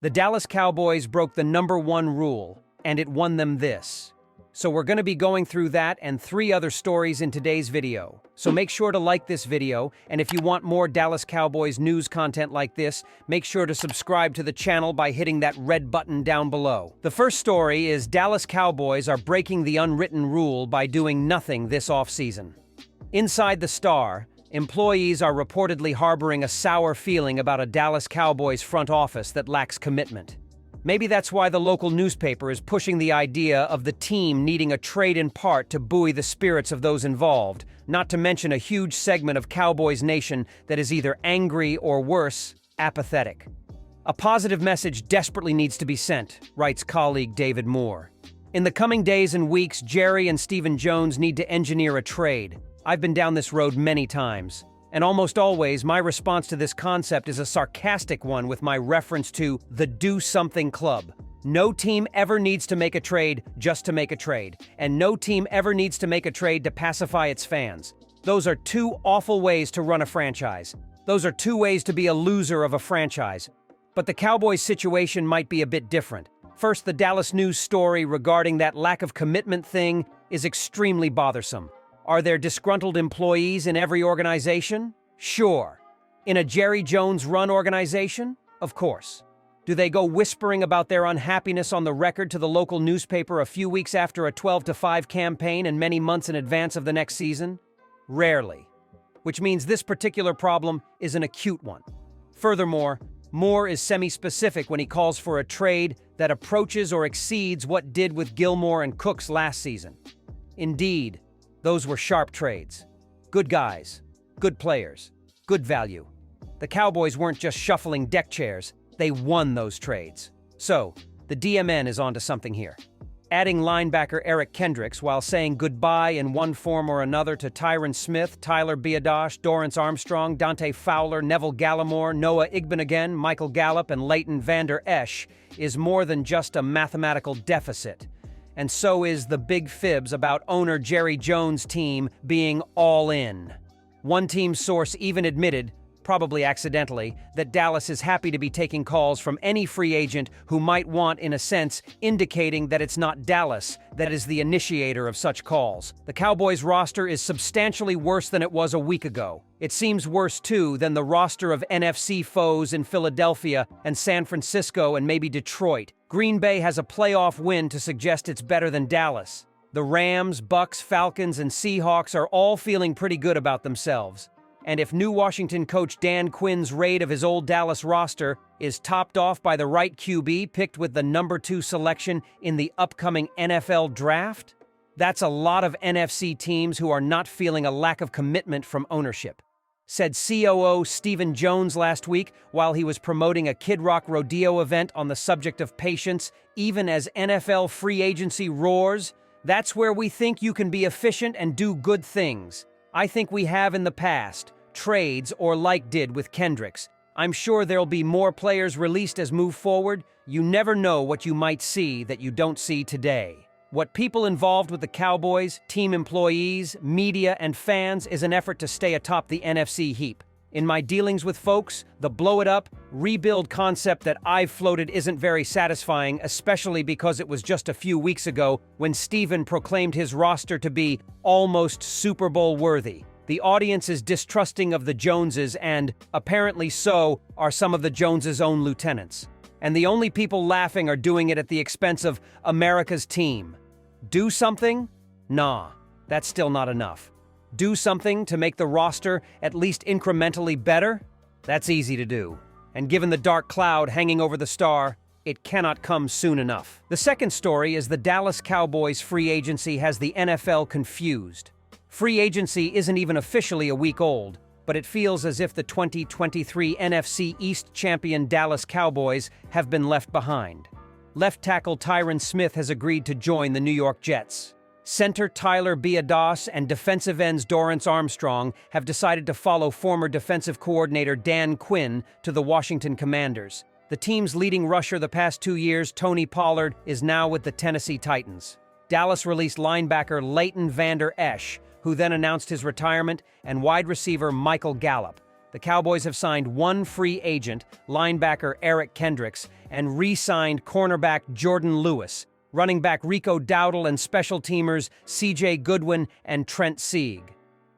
The Dallas Cowboys broke the #1 rule, and it won them this. So we're going to be going through that and 3 other stories in today's video. So make sure to like this video, and if you want more Dallas Cowboys news content like this, make sure to subscribe to the channel by hitting that red button down below. The first story is Dallas Cowboys are breaking the unwritten rule by doing nothing this offseason. Inside the Star, employees are reportedly harboring a sour feeling about a Dallas Cowboys front office that lacks commitment. Maybe that's why the local newspaper is pushing the idea of the team needing a trade in part to buoy the spirits of those involved, not to mention a huge segment of Cowboys Nation that is either angry or worse, apathetic. A positive message desperately needs to be sent, writes colleague David Moore. In the coming days and weeks, Jerry and Stephen Jones need to engineer a trade. I've been down this road many times, and almost always my response to this concept is a sarcastic one with my reference to the do-something club. No team ever needs to make a trade just to make a trade, and no team ever needs to make a trade to pacify its fans. Those are 2 awful ways to run a franchise. Those are 2 ways to be a loser of a franchise. But the Cowboys' situation might be a bit different. First, the Dallas News story regarding that lack of commitment thing is extremely bothersome. Are there disgruntled employees in every organization? Sure. In a Jerry Jones-run organization? Of course. Do they go whispering about their unhappiness on the record to the local newspaper a few weeks after a 12-5 campaign and many months in advance of the next season? Rarely. Which means this particular problem is an acute one. Furthermore, Moore is semi-specific when he calls for a trade that approaches or exceeds what did with Gilmore and Cooks last season. Indeed, those were sharp trades. Good guys, good players, good value. The Cowboys weren't just shuffling deck chairs, they won those trades. So, the DMN is onto something here. Adding linebacker Eric Kendricks while saying goodbye in one form or another to Tyron Smith, Tyler Biadasz, Dorrance Armstrong, Dante Fowler, Neville Gallimore, Noah Igbinoghene, Michael Gallup, and Leighton Vander Esch is more than just a mathematical deficit. And so is the big fibs about owner Jerry Jones' team being all in. One team source even admitted, probably accidentally, that Dallas is happy to be taking calls from any free agent who might want, in a sense, indicating that it's not Dallas that is the initiator of such calls. The Cowboys roster is substantially worse than it was a week ago. It seems worse, too, than the roster of NFC foes in Philadelphia and San Francisco and maybe Detroit. Green Bay has a playoff win to suggest it's better than Dallas. The Rams, Bucks, Falcons, and Seahawks are all feeling pretty good about themselves. And if new Washington coach Dan Quinn's raid of his old Dallas roster is topped off by the right QB picked with the #2 selection in the upcoming NFL draft, that's a lot of NFC teams who are not feeling a lack of commitment from ownership, said COO Stephen Jones last week while he was promoting a Kid Rock rodeo event on the subject of patience. Even as NFL free agency roars, that's where we think you can be efficient and do good things. I think we have in the past, trades or like did with Kendricks. I'm sure there'll be more players released as move forward. You never know what you might see that you don't see today. What people involved with the Cowboys, team employees, media, and fans is an effort to stay atop the NFC heap. In my dealings with folks, the blow-it-up, rebuild concept that I've floated isn't very satisfying, especially because it was just a few weeks ago when Steven proclaimed his roster to be almost Super Bowl worthy. The audience is distrusting of the Joneses and, apparently so, are some of the Joneses' own lieutenants. And the only people laughing are doing it at the expense of America's team. Do something? Nah, that's still not enough. Do something to make the roster at least incrementally better? That's easy to do. And given the dark cloud hanging over the Star, it cannot come soon enough. The second story is the Dallas Cowboys free agency has the NFL confused. Free agency isn't even officially a week old, but it feels as if the 2023 NFC East champion Dallas Cowboys have been left behind. Left tackle Tyron Smith has agreed to join the New York Jets. Center Tyler Biadasz and defensive ends Dorrance Armstrong have decided to follow former defensive coordinator Dan Quinn to the Washington Commanders. The team's leading rusher the past 2 years, Tony Pollard, is now with the Tennessee Titans. Dallas released linebacker Leighton Vander Esch, who then announced his retirement, and wide receiver Michael Gallup. the Cowboys have signed one free agent, linebacker Eric Kendricks, and re-signed cornerback Jordan Lewis, running back Rico Dowdle, and special teamers C.J. Goodwin and Trent Sieg.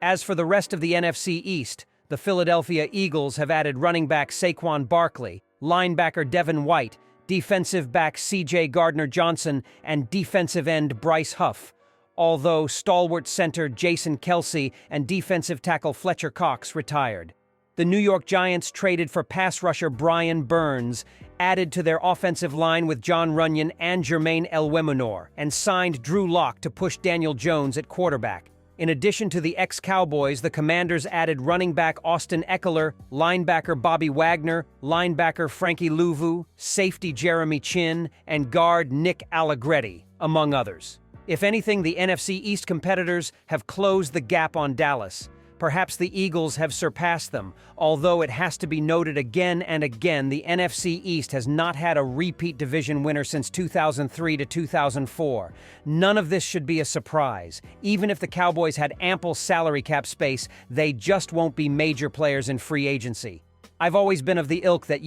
As for the rest of the NFC East, the Philadelphia Eagles have added running back Saquon Barkley, linebacker Devin White, defensive back C.J. Gardner-Johnson, and defensive end Bryce Huff, although stalwart center Jason Kelce and defensive tackle Fletcher Cox retired. The New York Giants traded for pass rusher Brian Burns, added to their offensive line with John Runyon and Jermaine Elwemunor, and signed Drew Lock to push Daniel Jones at quarterback. In addition to the ex-Cowboys, the Commanders added running back Austin Eckler, linebacker Bobby Wagner, linebacker Frankie Louvu, safety Jeremy Chin, and guard Nick Allegretti, among others. If anything, the NFC East competitors have closed the gap on Dallas. Perhaps the Eagles have surpassed them, although it has to be noted again and again the NFC East has not had a repeat division winner since 2003 to 2004. None of this should be a surprise. Even if the Cowboys had ample salary cap space, they just won't be major players in free agency. I've always been of the ilk that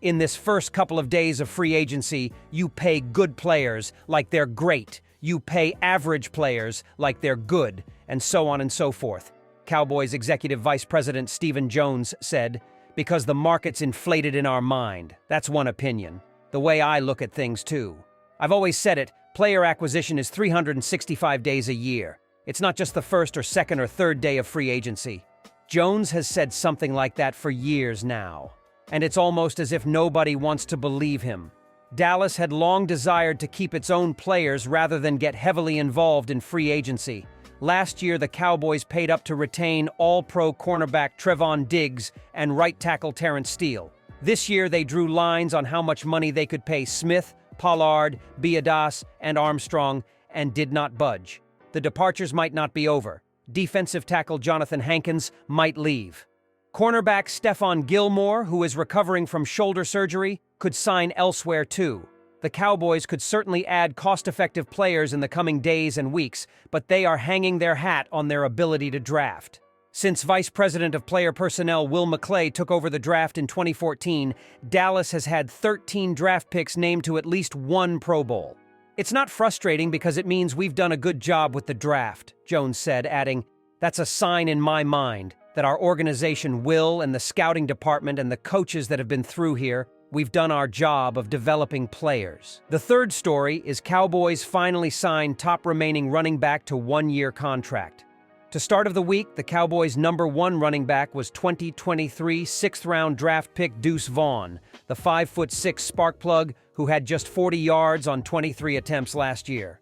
in this first couple of days of free agency, you pay good players like they're great. You pay average players like they're good, and so on and so forth. Cowboys Executive Vice President Stephen Jones said, "Because the market's inflated in our mind." That's one opinion. The way I look at things, too. I've always said it, player acquisition is 365 days a year. It's not just the first or second or third day of free agency. Jones has said something like that for years now, and it's almost as if nobody wants to believe him. Dallas had long desired to keep its own players rather than get heavily involved in free agency. Last year, the Cowboys paid up to retain All-Pro cornerback Trevon Diggs and right tackle Terrence Steele. This year, they drew lines on how much money they could pay Smith, Pollard, Biadasz, and Armstrong, and did not budge. The departures might not be over. Defensive tackle Jonathan Hankins might leave. Cornerback Stephon Gilmore, who is recovering from shoulder surgery, could sign elsewhere too. The Cowboys could certainly add cost-effective players in the coming days and weeks, but they are hanging their hat on their ability to draft. Since Vice President of Player Personnel Will McClay took over the draft in 2014, Dallas has had 13 draft picks named to at least one Pro Bowl. "It's not frustrating because it means we've done a good job with the draft," Jones said, adding, "That's a sign in my mind that our organization will, and the scouting department and the coaches that have been through here, we've done our job of developing players." The third story is Cowboys finally signed top remaining running back to one-year contract. To start of the week, the Cowboys' #1 running back was 2023 sixth-round draft pick Deuce Vaughn, the 5'6" spark plug who had just 40 yards on 23 attempts last year.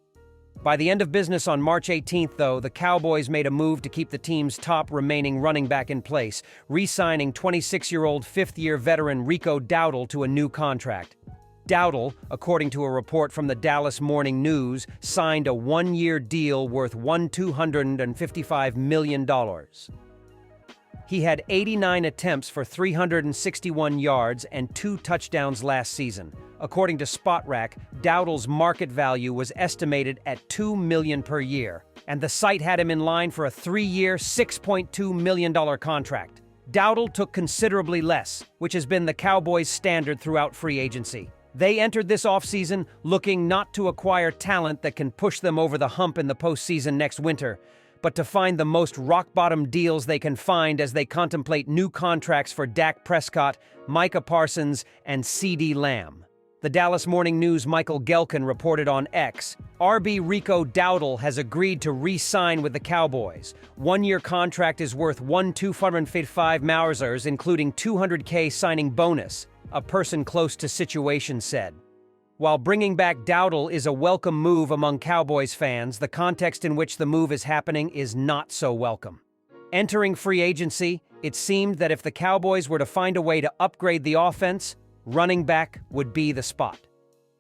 By the end of business on March 18th, though, the Cowboys made a move to keep the team's top remaining running back in place, re-signing 26-year-old fifth-year veteran Rico Dowdle to a new contract. Dowdle, according to a report from the Dallas Morning News, signed a one-year deal worth $255 million. He had 89 attempts for 361 yards and 2 touchdowns last season. According to SpotRack, Dowdle's market value was estimated at $2 million per year, and the site had him in line for a 3-year, $6.2 million contract. Dowdle took considerably less, which has been the Cowboys' standard throughout free agency. They entered this offseason looking not to acquire talent that can push them over the hump in the postseason next winter, but to find the most rock-bottom deals they can find as they contemplate new contracts for Dak Prescott, Micah Parsons, and CeeDee Lamb. The Dallas Morning News' Michael Gelkin reported on X, RB Rico Dowdle has agreed to re-sign with the Cowboys. One-year contract is worth $255 million, including $200K signing bonus, a person close to situation said. While bringing back Dowdle is a welcome move among Cowboys fans, the context in which the move is happening is not so welcome. Entering free agency, it seemed that if the Cowboys were to find a way to upgrade the offense, running back would be the spot.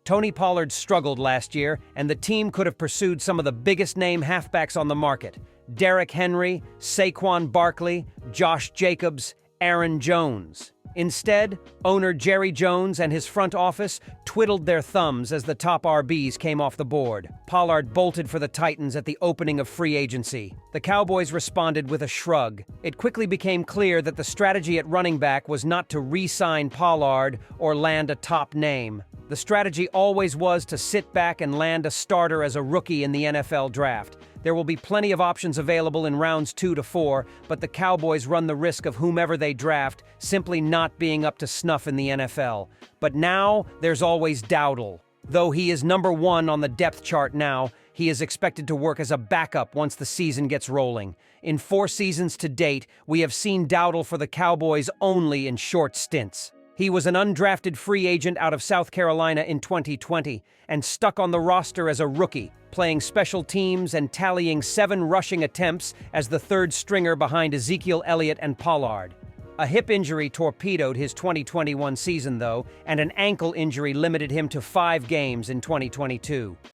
Tony Pollard struggled last year, and the team could have pursued some of the biggest-name halfbacks on the market: Derrick Henry, Saquon Barkley, Josh Jacobs, Aaron Jones. Instead, owner Jerry Jones and his front office twiddled their thumbs as the top RBs came off the board. Pollard bolted for the Titans at the opening of free agency. The Cowboys responded with a shrug. It quickly became clear that the strategy at running back was not to re-sign Pollard or land a top name. The strategy always was to sit back and land a starter as a rookie in the NFL draft. There will be plenty of options available in rounds 2 to 4, but the Cowboys run the risk of whomever they draft simply not being up to snuff in the NFL. But now, there's always Dowdle. Though he is number 1 on the depth chart now, he is expected to work as a backup once the season gets rolling. In 4 seasons to date, we have seen Dowdle for the Cowboys only in short stints. He was an undrafted free agent out of South Carolina in 2020 and stuck on the roster as a rookie, playing special teams and tallying 7 rushing attempts as the third stringer behind Ezekiel Elliott and Pollard. A hip injury torpedoed his 2021 season, though, and an ankle injury limited him to 5 games in 2022.